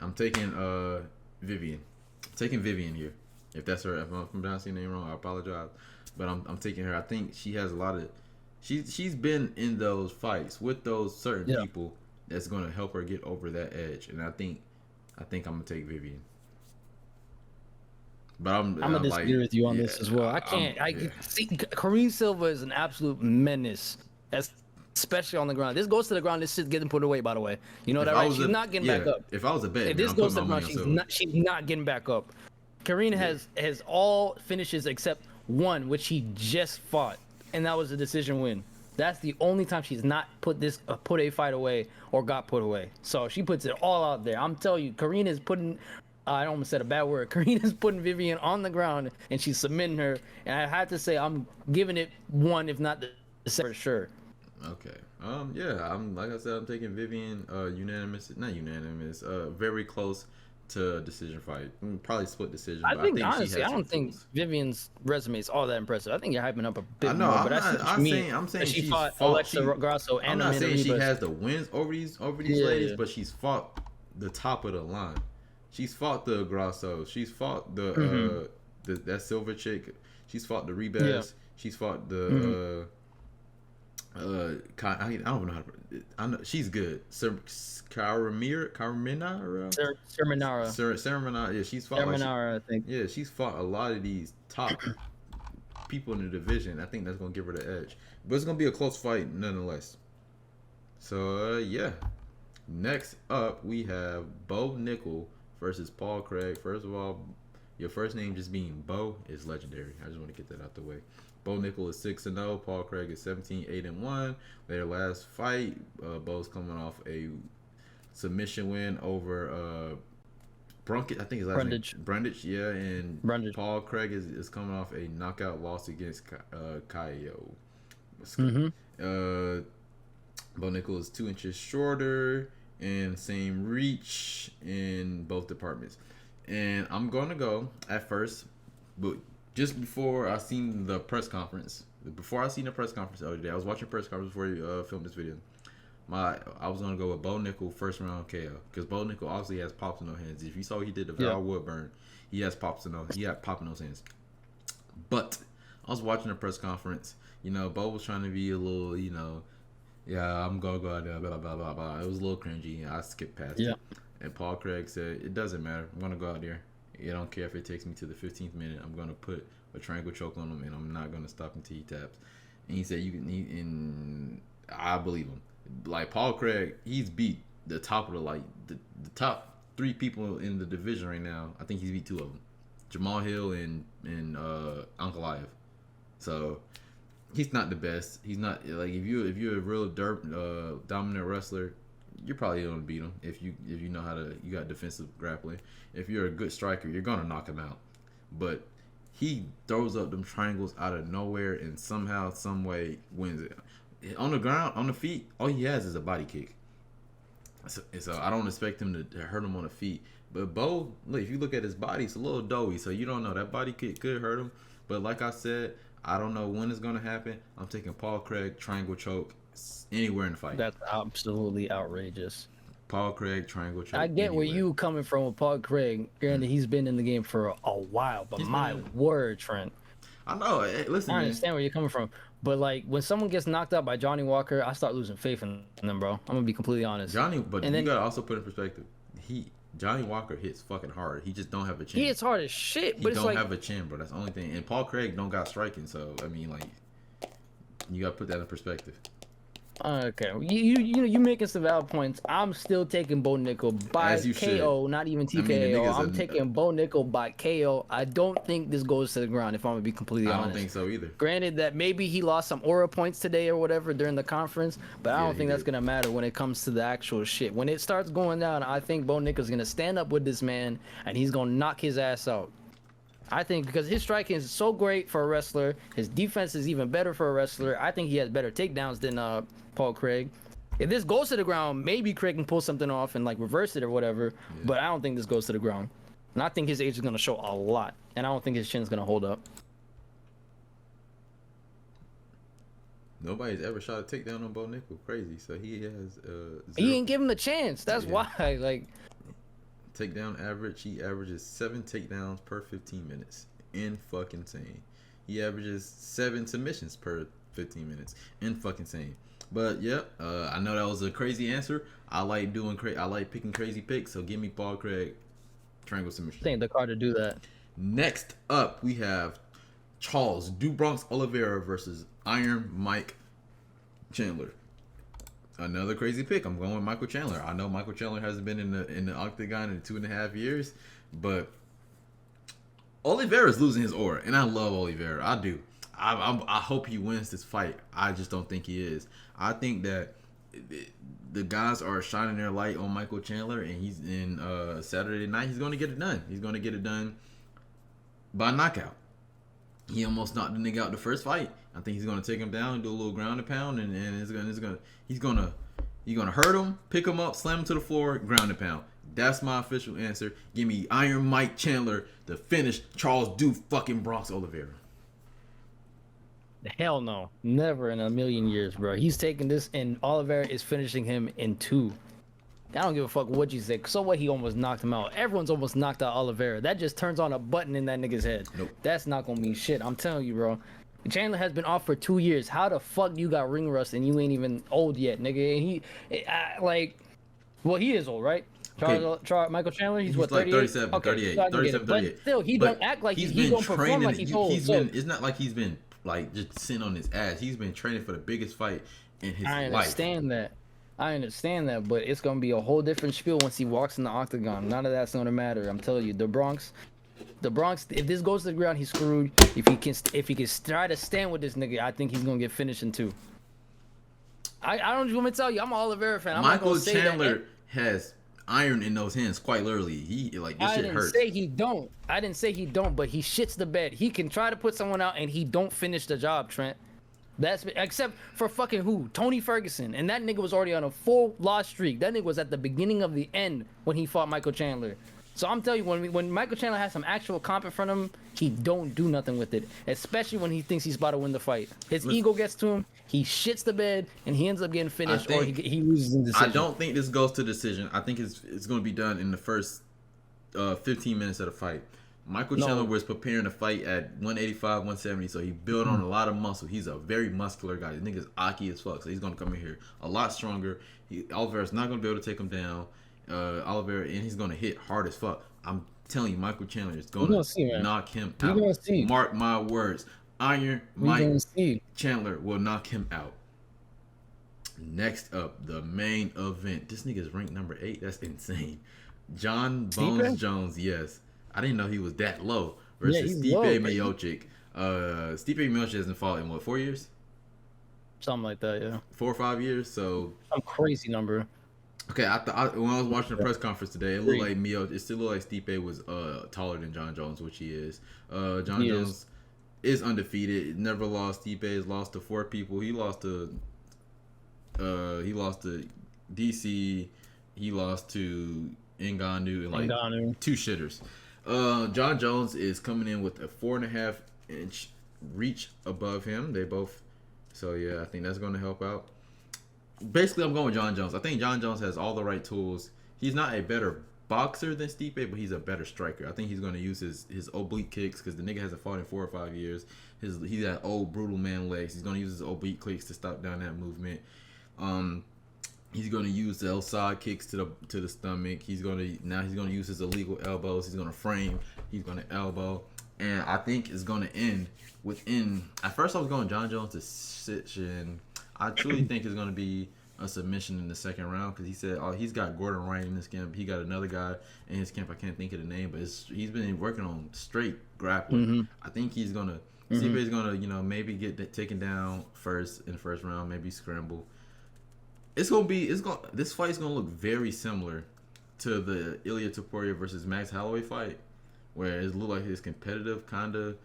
A: I'm taking Vivian. Taking Vivian here. If that's her, if I'm pronouncing her name wrong, I apologize. But I'm taking her. I think she has a lot of. She's been in those fights with those certain people that's gonna help her get over that edge, and I think I'm gonna take Vivian. But I'm
B: gonna disagree with you on this as well. I can't. See, Kareem Silva is an absolute menace, especially on the ground. This goes to the ground. This shit's getting put away. By the way, you know that, right? She's not getting back up.
A: If I was a bet,
B: if this goes to the ground, she's not getting back up. Kareem has all finishes except one, which he just fought, and that was a decision win. That's the only time she's not put a fight away or got put away. So she puts it all out there. I'm telling you, Kareem is putting. I almost said a bad word. Karina's putting Vivian on the ground and she's submitting her. And I have to say, I'm giving it one, if not the second, for sure.
A: Okay. I'm like I said, I'm taking Vivian. Not unanimous. Very close to a decision fight. Probably split decision.
B: I think honestly, I don't think Vivian's resume is all that impressive. I think you're hyping up a bit more. But
A: I'm saying
B: she fought Alexa Grasso and
A: I'm not saying she has the wins over these ladies, but she's fought the top of the line. She's fought the Grasso. She's fought that Silver chick. She's fought the Rebels. Yeah. She's fought the I don't know how to. I know she's good. Serminara. Yeah, she's fought.
B: I think.
A: Yeah, she's fought a lot of these top people in the division. I think that's gonna give her the edge, but it's gonna be a close fight nonetheless. So next up we have Bo Nickel versus Paul Craig. First of all, your first name just being Bo is legendary. I just want to get that out the way. Bo Nickel is 6-0. Paul Craig is 17-8-1. Their last fight, Bo's coming off a submission win over Brunkett. I think his last name Brundage. Yeah, and Brundage. Paul Craig is coming off a knockout loss against Kaio. Bo Nickel is 2 inches shorter and same reach in both departments. And I'm gonna go at first, but just before I seen the press conference, the other day, I was watching press conference before you filmed this video. I was gonna go with Bo Nickel first round KO because Bo Nickel obviously has pops in those hands. If you saw what he did to Val Woodburn, he has pops in those. He had pop in those hands. But I was watching the press conference. You know, Bo was trying to be a little, yeah, I'm gonna go out there, blah blah blah blah. It was a little cringy. I skipped past it. And Paul Craig said, "It doesn't matter. I'm gonna go out there. I don't care if it takes me to the 15th minute. I'm gonna put a triangle choke on him, and I'm not gonna stop until he taps." And he said, and I believe him. Like Paul Craig, he's beat the top of the top 3 people in the division right now. I think he's beat 2 of them, Jamal Hill and Ankalaev. So. He's not the best. He's not like if you're a real dominant wrestler, you're probably gonna beat him if you know how to. You got defensive grappling. If you're a good striker, you're gonna knock him out. But he throws up them triangles out of nowhere and somehow, some way wins it. On the ground, on the feet, all he has is a body kick. So I don't expect him to hurt him on the feet. But Bo, look, if you look at his body, it's a little doughy, so you don't know that body kick could hurt him. But like I said. I don't know when it's going to happen. I'm taking Paul Craig, triangle choke, anywhere in the fight.
B: That's absolutely outrageous.
A: Paul Craig, triangle choke.
B: I get where you coming from with Paul Craig. Granted, he's been in the game for a while, but word, Trent.
A: I know. Hey, listen,
B: I understand where you're coming from. But, like, when someone gets knocked out by Johnny Walker, I start losing faith in them, bro. I'm going to be completely honest.
A: But you got to also put in perspective. Johnny Walker hits fucking hard. He just don't have a chin.
B: He hits hard as shit, but
A: he don't have a chin, bro. That's the only thing. And Paul Craig don't got striking, so I mean, like, you gotta put that in perspective.
B: Okay, you making some valid points. I'm still taking Bo Nickel by KO, not even TKO. I'm taking Bo Nickel by KO. I don't think this goes to the ground. If I'm gonna be completely honest,
A: I don't think so either.
B: Granted that maybe he lost some aura points today or whatever during the conference, but I don't think that's gonna matter when it comes to the actual shit. When it starts going down, I think Bo Nickel's gonna stand up with this man and he's gonna knock his ass out. I think because his striking is so great for a wrestler, his defense is even better for a wrestler. I think he has better takedowns than Paul Craig. If this goes to the ground, maybe Craig can pull something off and like reverse it or whatever. But I don't think this goes to the ground. And I think his age is gonna show a lot, and I don't think his chin's gonna hold up.
A: Nobody's ever shot a takedown on Bo Nickel. Crazy. So he has
B: He
A: 0
B: ain't give him the chance. That's why. Like,
A: takedown average. He averages 7 takedowns per 15 minutes. In fucking insane. He averages 7 submissions per 15 minutes. In fucking insane. But yeah, I know that was a crazy answer. I like doing I like picking crazy picks. So give me Paul Craig triangle submission.
B: I think the card to do that.
A: Next up, we have Charles Do Bronx Oliveira versus Iron Mike Chandler. Another crazy pick. I'm going with Michael Chandler. I know Michael Chandler hasn't been in the octagon in 2.5 years, but Oliveira's losing his aura, and I love Oliveira. I do. I hope he wins this fight. I just don't think he is. I think that the guys are shining their light on Michael Chandler, and he's in Saturday night. He's going to get it done. He's going to get it done by knockout. He almost knocked the nigga out the first fight. I think he's gonna take him down and do a little ground and pound, and he's gonna hurt him, pick him up, slam him to the floor, ground and pound. That's my official answer. Give me Iron Mike Chandler to finish Charles Do fucking Bronx Oliveira.
B: Hell no, never in a million years, bro. He's taking this, and Oliveira is finishing him in 2. I don't give a fuck what you say. So what? He almost knocked him out. Everyone's almost knocked out Oliveira. That just turns on a button in that nigga's head.
A: Nope.
B: That's not gonna mean shit. I'm telling you, bro. Chandler has been off for 2 years. How the fuck you got ring rust and you ain't even old yet, nigga? And well, he is old, right? Michael Chandler, he's what,
A: like
B: 38?
A: 37,
B: Okay,
A: 38,
B: so
A: 37, 38.
B: But still, he don't act like he don't perform like he's old.
A: It's not like he's been like just sitting on his ass. He's been training for the biggest fight in his life.
B: I understand that, but it's gonna be a whole different spiel once he walks in the octagon. None of that's gonna matter. I'm telling you, the Bronx. If this goes to the ground, he's screwed. If he can try to stand with this nigga, I think he's gonna get finished in 2. I don't want me to tell you, I'm an Oliveira fan.
A: Michael Chandler has iron in those hands, quite literally. This shit hurts.
B: I didn't say he don't, but he shits the bed. He can try to put someone out and he don't finish the job, Trent. That's except for fucking who? Tony Ferguson. And that nigga was already on a full loss streak. That nigga was at the beginning of the end when he fought Michael Chandler. So I'm telling you, when Michael Chandler has some actual comp in front of him, he don't do nothing with it. Especially when he thinks he's about to win the fight. His ego gets to him, he shits the bed, and he ends up getting finished, or he loses in decision.
A: I don't think this goes to decision. I think it's going to be done in the first 15 minutes of the fight. Michael Chandler was preparing to fight at 185, 170, so he built on a lot of muscle. He's a very muscular guy. This nigga's aki as fuck, so he's going to come in here a lot stronger. Oliveira's not going to be able to take him down. Oliveira, and he's going to hit hard as fuck. I'm telling you, Michael Chandler is going to knock him out. Mark my words. Iron Mike Chandler will knock him out. Next up, the main event. This nigga's ranked number 8. That's insane. John Bones Jones, yes. I didn't know he was that low. Versus Stipe Miocic. Stipe Miocic hasn't fought in, 4 years?
B: Something like that, yeah.
A: 4 or 5 years, so...
B: Some crazy number.
A: Okay, when I was watching the press conference today, it looked like it still looked like Stipe was taller than John Jones, which he is. John Jones is undefeated. Never lost. Stipe has lost to 4 people. He lost to DC. He lost to Ngannou and 2 shitters. John Jones is coming in with a 4.5 inch reach above him. They both. So yeah, I think that's going to help out. Basically, I'm going with John Jones. I think John Jones has all the right tools. He's not a better boxer than Stipe, but he's a better striker. I think he's going to use his oblique kicks because the nigga hasn't fought in 4 or 5 years. He got old brutal man legs. He's going to use his oblique kicks to stop down that movement. He's going to use the side kicks to the stomach. He's going to use his illegal elbows. He's going to frame. He's going to elbow. And I think it's going to end within. At first, I was going John Jones to decision. I truly think it's going to be a submission in the second round because he said he's got Gordon Wright in his camp. He got another guy in his camp. I can't think of the name, but he's been working on straight grappling.
B: Mm-hmm.
A: I think he's going to Stipe's going to maybe get taken down first in the first round, maybe scramble. This fight's going to look very similar to the Ilya Topuria versus Max Holloway fight, where it looked like it's competitive kind of,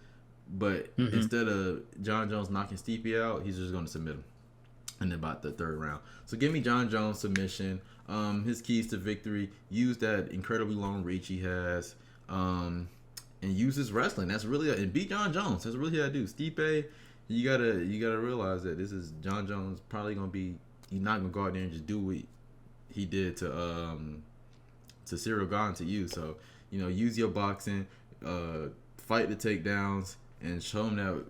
A: but instead of John Jones knocking Stipe out, he's just going to submit him in about the third round. So give me John Jones submission. His keys to victory: use that incredibly long reach he has, and use his wrestling. That's really and beat John Jones. That's really how to do. Stipe, You gotta realize that this is John Jones probably gonna be. He's not gonna go out there and just do what he did to Cyril Gahn to you. So use your boxing, fight the takedowns, and show him that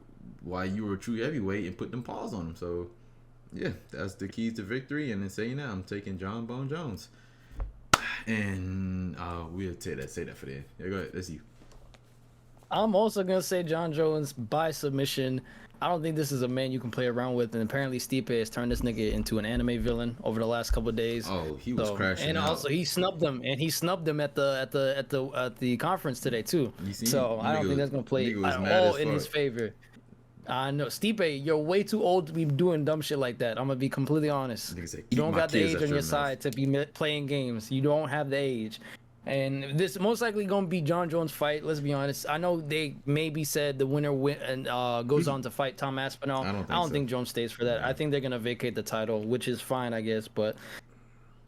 A: why you were a true heavyweight and put them paws on him. So yeah, that's the keys to victory. And then saying that, I'm taking John Bone Jones. And we'll say that for then. Yeah, go ahead. That's you.
B: I'm also gonna say John Jones by submission. I don't think this is a man you can play around with, and apparently Stipe has turned this nigga into an anime villain over the last couple of days.
A: Oh, he was crashing
B: and
A: out.
B: also he snubbed him, at the conference today too. So I don't think that's gonna play at all in his favor. I know, Stipe, you're way too old to be doing dumb shit like that. I'm gonna be completely honest. You don't got the age on your side to be playing games. You don't have the age. And this most likely gonna be John Jones' fight. Let's be honest. I know they maybe said the winner goes on to fight Tom Aspinall. I don't think Jones stays for that. I think they're gonna vacate the title, which is fine, I guess. But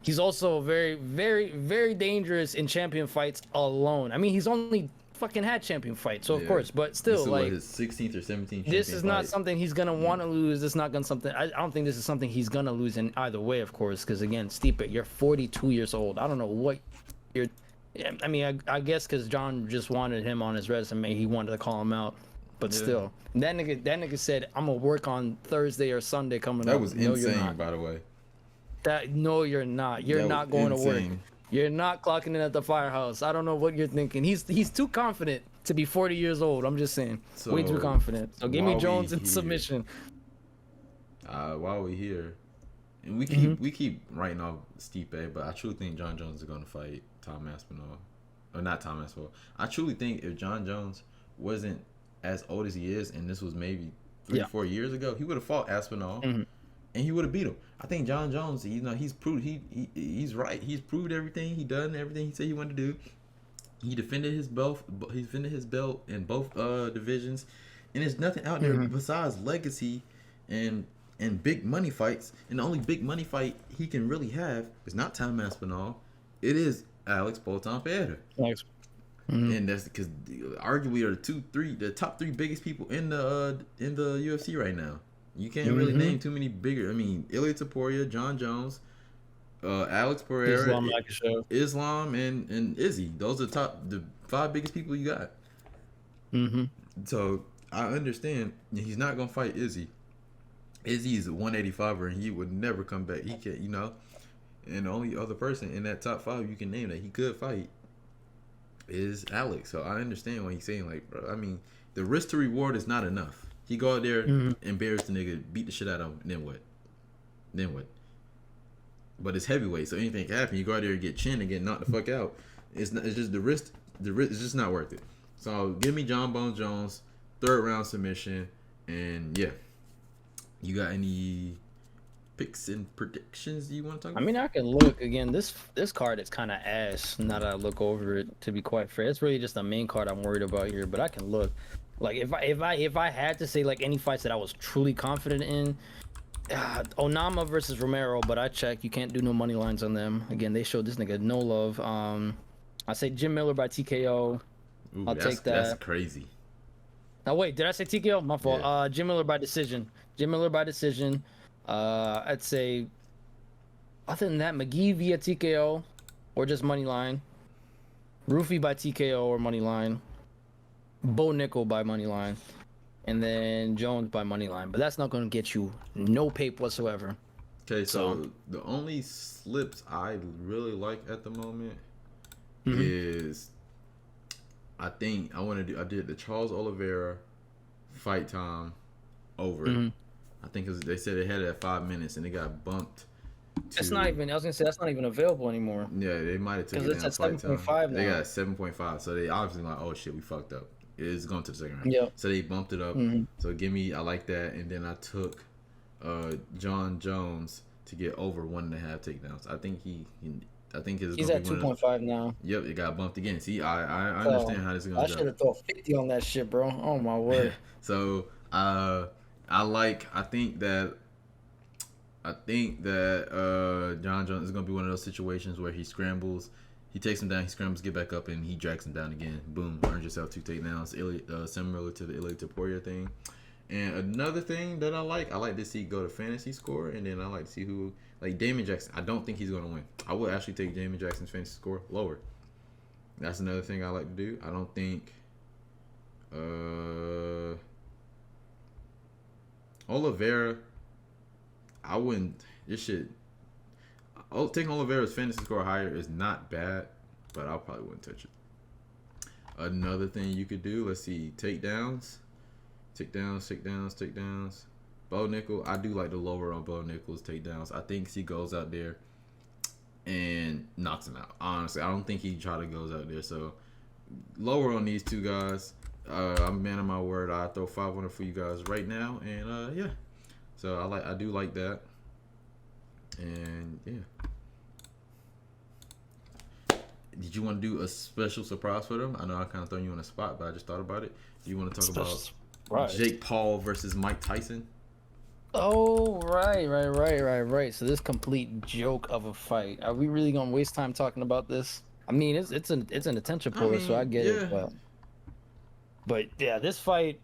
B: he's also very, very, very dangerous in champion fights alone. I mean, he's only fucking had champion fights, so of course. But still, like
A: his 16th or 17th.
B: This is not something he's gonna want to lose. It's not gonna something. I don't think this is something he's gonna lose in either way, of course. Because again, Stipe, you're 42 years old. I don't know what you're. I mean, I guess because John just wanted him on his resume, he wanted to call him out. But still, that nigga said, "I'm gonna work on Thursday or Sunday coming up."
A: That was insane, by the way.
B: No, you're not. You're not going to work. You're not clocking in at the firehouse. I don't know what you're thinking. He's too confident to be 40 years old. I'm just saying, way too confident. So give me Jones in submission.
A: While we here, and we keep writing off Stipe, but I truly think John Jones is gonna fight Tom Aspinall, or not Tom Aspinall. I truly think if John Jones wasn't as old as he is, and this was maybe 3-4 years ago, he would have fought Aspinall, and he would have beat him. I think John Jones, he's proved he's right. He's proved everything. He done everything he said he wanted to do. He defended his belt. He defended his belt in both divisions, and there's nothing out there besides legacy and big money fights. And the only big money fight he can really have is not Tom Aspinall. It is Alex Bolton Ferreira. And that's because arguably are the top three biggest people in the UFC right now. You can't really name too many bigger. I mean, Ilia Topuria, John Jones, Alex Pereira, Islam, and Izzy. Those are the 5 biggest people you got. So I understand he's not gonna fight Izzy. Izzy's a 185er, and he would never come back. He can't, And the only other person in that top 5 you can name that he could fight is Alex. So I understand what he's saying. Like, bro, I mean, the risk to reward is not enough. He go out there, embarrass the nigga, beat the shit out of him, and then what? But it's heavyweight, so anything can happen. You go out there and get chinned and get knocked the fuck out. It's just the risk. The risk is just not worth it. So give me John Bone Jones, 3rd round submission, and yeah. You got any picks and predictions you want to talk about?
B: I mean, I can look again. This card is kind of ass. Now that I look over it, to be quite fair, it's really just the main card I'm worried about here. But I can look. Like if I had to say like any fights that I was truly confident in, Onama versus Romero. But I checked. You can't do no money lines on them. Again, they showed this nigga no love. I say Jim Miller by TKO.
A: Ooh,
B: I'll take that.
A: That's crazy.
B: Now wait, did I say TKO? My fault.
A: Yeah.
B: Jim Miller by decision. I'd say, other than that, McGee via TKO or just money line. Roofy by TKO or money line. Bo Nickel by money line. And then Jones by money line. But that's not going to get you no pape whatsoever.
A: Okay, so the only slips I really like at the moment is, I think I did the Charles Oliveira fight time over. I think they said they had it at 5 minutes and it got bumped.
B: That's not even. I was gonna say that's not even available anymore.
A: Yeah, they might have taken it down.
B: It's at 7.5 now.
A: They got 7.5, so they obviously like, oh shit, we fucked up. It is going to the second round.
B: Yeah.
A: So they bumped it up. So I like that, and then I took John Jones to get over 1.5 takedowns. I think he's
B: at 2.5 now.
A: Yep, it got bumped again. See, I understand how this is gonna go.
B: I should have thrown 50 on that shit, bro. Oh my word.
A: So I think that John Jones is gonna be one of those situations where he scrambles, he takes him down, he scrambles, get back up, and he drags him down again. Boom, earns yourself 2 takedowns, similar to the Ilia Topuria thing. And another thing that I like to see go to fantasy score, and then I like to see who like Damon Jackson. I don't think he's going to win. I would actually take Damon Jackson's fantasy score lower. That's another thing I like to do. I don't think Oliveira. I wouldn't. This shit. Taking Oliveira's fantasy score higher is not bad, but I probably wouldn't touch it. Another thing you could do. Let's see. Takedowns. Bo Nickel. I do like the lower on Bo Nickel's takedowns. I think he goes out there and knocks him out. Honestly, I don't think he goes out there. So lower on these two guys. I'm a man of my word. I throw 500 for you guys right now, and yeah. So I do like that, and yeah. Did you want to do a special surprise for them? I know I kind of thrown you on the spot, but I just thought about it. Do you want to talk about Jake Paul versus Mike Tyson?
B: Oh, right. So this complete joke of a fight. Are we really gonna waste time talking about this? I mean, it's an attention puller, so I get it. But yeah, this fight.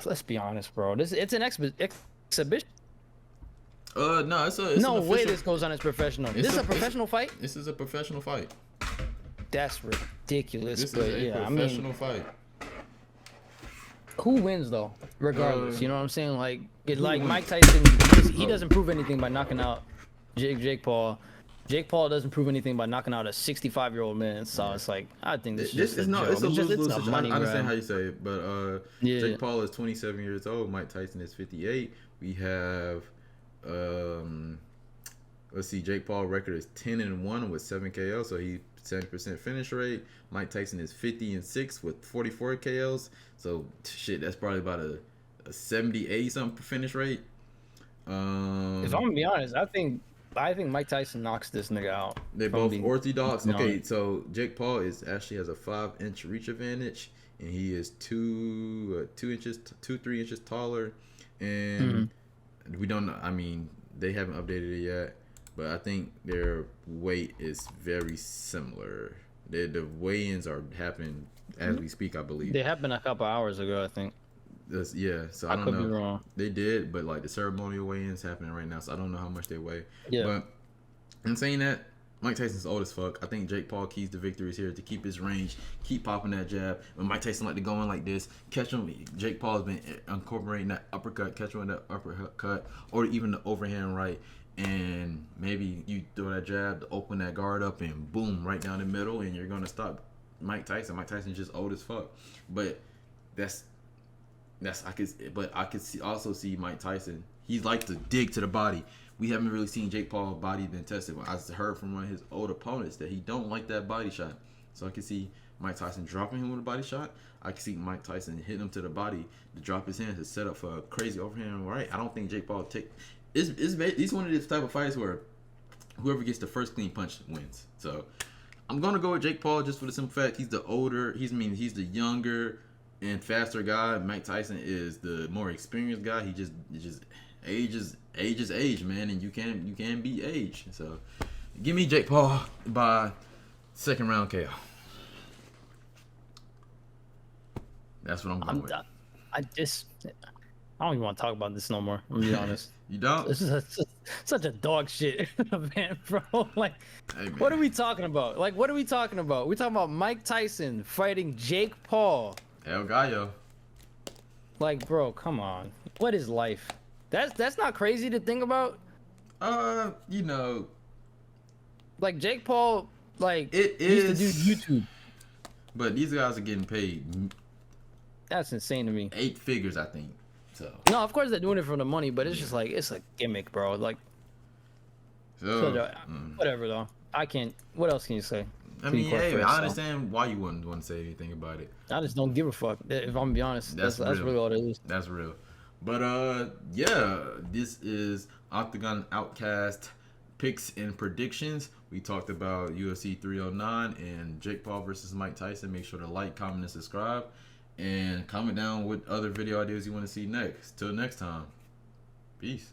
B: Let's be honest, bro. It's an exhibition.
A: No, it's
B: no way this goes on as professional. This is a professional fight.
A: This is a professional fight.
B: That's ridiculous.
A: This is a professional fight.
B: Who wins though? Regardless, you know what I'm saying? Like Mike Tyson, he doesn't prove anything by knocking out Jake Paul. Jake Paul doesn't prove anything by knocking out a 65-year-old man. So it's like I think this is
A: it's a lose-lose situation. I understand how you say it, but Jake Paul is 27 years old. Mike Tyson is 58. We have let's see, Jake Paul record is 10-1 with 7 KOs, so he 70% finish rate. Mike Tyson is 50-6 with 44 KOs, so shit, that's probably about a 70-80 something finish rate.
B: If I'm gonna be honest, I think Mike Tyson knocks this nigga out.
A: They both orthodox. Okay, so Jake Paul actually has a 5-inch reach advantage, and he is 3 inches taller, and we don't know. I mean, they haven't updated it yet, but I think their weight is very similar. The weigh-ins are happening as we speak, I believe.
B: They happened a couple hours ago, I think.
A: So I don't know. Be wrong. They did, but like the ceremonial weigh-ins happening right now, so I don't know how much they weigh. Yeah. But in saying that, Mike Tyson's old as fuck. I think Jake Paul keys the victories here to keep his range, keep popping that jab. When Mike Tyson like to go in like this, catch him. Jake Paul has been incorporating that uppercut, catch him with that uppercut, or even the overhand right. And maybe you throw that jab to open that guard up, and boom, right down the middle, and you're gonna stop Mike Tyson. Mike Tyson's just old as fuck. But I could also see Mike Tyson. He's like to dig to the body. We haven't really seen Jake Paul's body been tested. I heard from one of his old opponents that he don't like that body shot. So I can see Mike Tyson dropping him with a body shot. I can see Mike Tyson hitting him to the body to drop his hands to set up for a crazy overhand right. I don't think Jake Paul he's one of these type of fights where whoever gets the first clean punch wins. So I'm gonna go with Jake Paul just for the simple fact he's the younger and faster guy. Mike Tyson is the more experienced guy. He just age is age, man, and you can't beat age. So give me Jake Paul by second round KO. That's what I'm going with.
B: I don't even want to talk about this no more. I'm gonna be honest.
A: You don't?
B: This is such a dog shit event, bro. Like, hey, what are we talking about? We're talking about Mike Tyson fighting Jake Paul.
A: El Gallo.
B: Like, bro, come on. What is life? That's not crazy to think about.
A: You know,
B: like Jake Paul, like
A: it is
B: used to do YouTube,
A: but these guys are getting paid.
B: That's insane to me.
A: 8 figures, I think. So
B: no, of course they're doing it for the money, but it's just like it's a gimmick, bro. Like, whatever though. I can't. What else can you say?
A: I mean, hey, I understand why you wouldn't want to say anything about it.
B: I just don't give a fuck. If I'm gonna be honest, that's really all it is.
A: That's real. But yeah, this is Octagon Outcast picks and predictions. We talked about UFC 309 and Jake Paul versus Mike Tyson. Make sure to like, comment, and subscribe, and comment down what other video ideas you want to see next. Till next time, peace.